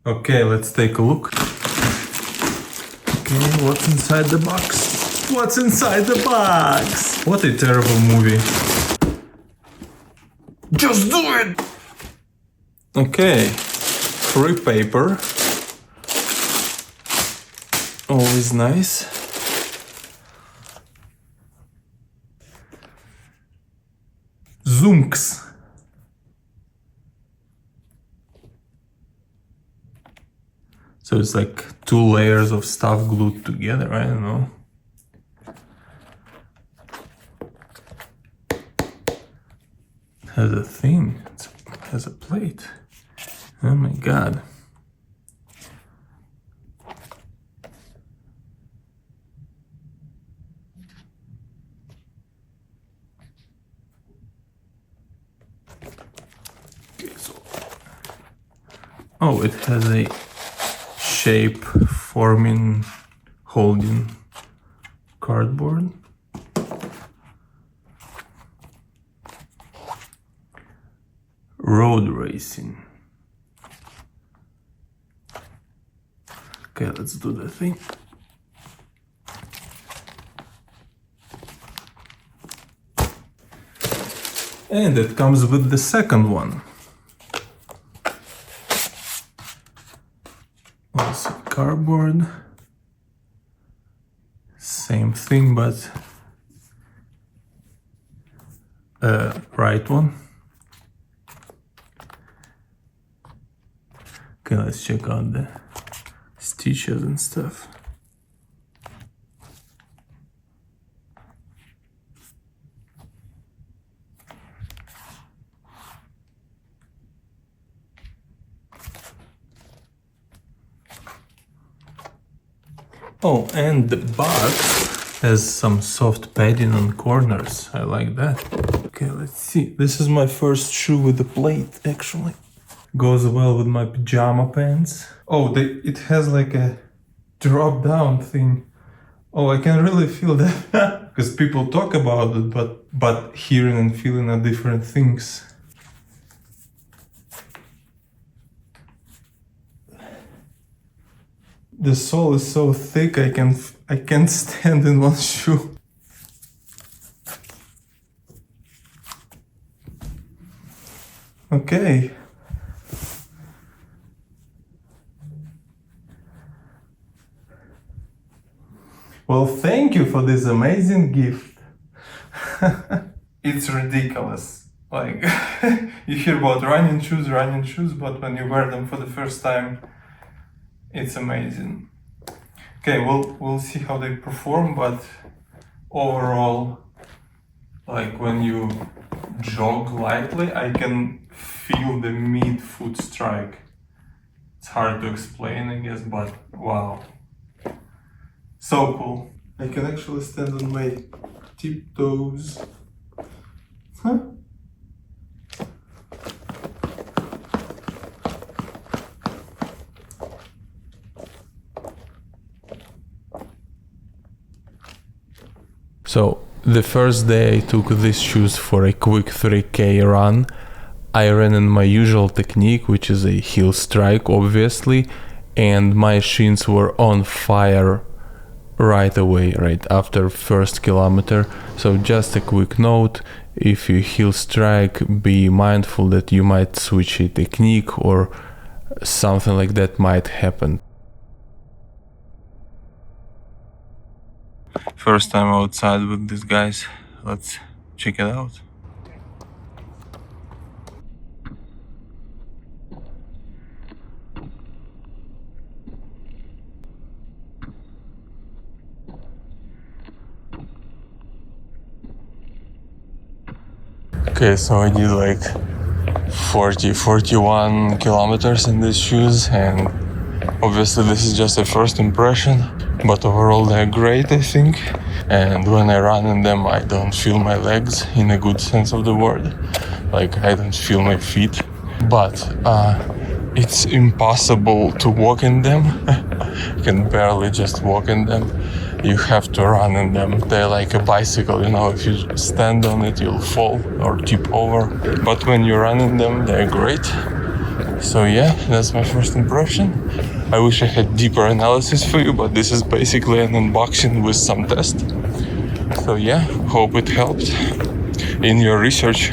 Okay, let's take a look. Okay, what's inside the box? What's inside the box? What a terrible movie. Just do it! Okay, free paper. Always nice. Zoomks. So it's like 2 layers of stuff glued together, I don't know. It has a thing, it has a plate. Oh my god. Okay, so oh, it has a shape forming holding cardboard. Road racing. Okay, let's do the thing. And it comes with the second one. Also cardboard. Same thing, but right one. Okay, let's check out the stitches and stuff. Oh, and the box has some soft padding on corners. I like that. Okay, let's see. This is my first shoe with a plate, actually. Goes well with my pajama pants. Oh, it has like a drop down thing. Oh, I can really feel that. Because people talk about it, but hearing and feeling are different things. The sole is so thick I can't stand in one shoe. Okay. Well, thank you for this amazing gift. It's ridiculous. Like, you hear about running shoes, but when you wear them for the first time, it's amazing. Okay, we'll see how they perform, but overall, like when you jog lightly, I can feel the mid-foot strike. It's hard to explain, I guess, but wow. So cool. I can actually stand on my tiptoes. Huh? So, the first day I took these shoes for a quick 3K run. I ran in my usual technique, which is a heel strike, obviously, and my shins were on fire right away, right after first kilometer. So just a quick note, if you heel strike, be mindful that you might switch a technique or something like that might happen. First time outside with these guys, let's check it out. Okay, so I did like 41 kilometers in these shoes, and obviously this is just a first impression, but overall they're great, I think. And when I run in them, I don't feel my legs in a good sense of the word. Like, I don't feel my feet, but it's impossible to walk in them. You can barely just walk in them. You have to run in them. They're like a bicycle, you know, if you stand on it, you'll fall or tip over. But when you run in them, they're great. So yeah, that's my first impression. I wish I had deeper analysis for you, but this is basically an unboxing with some test. So yeah, hope it helped in your research.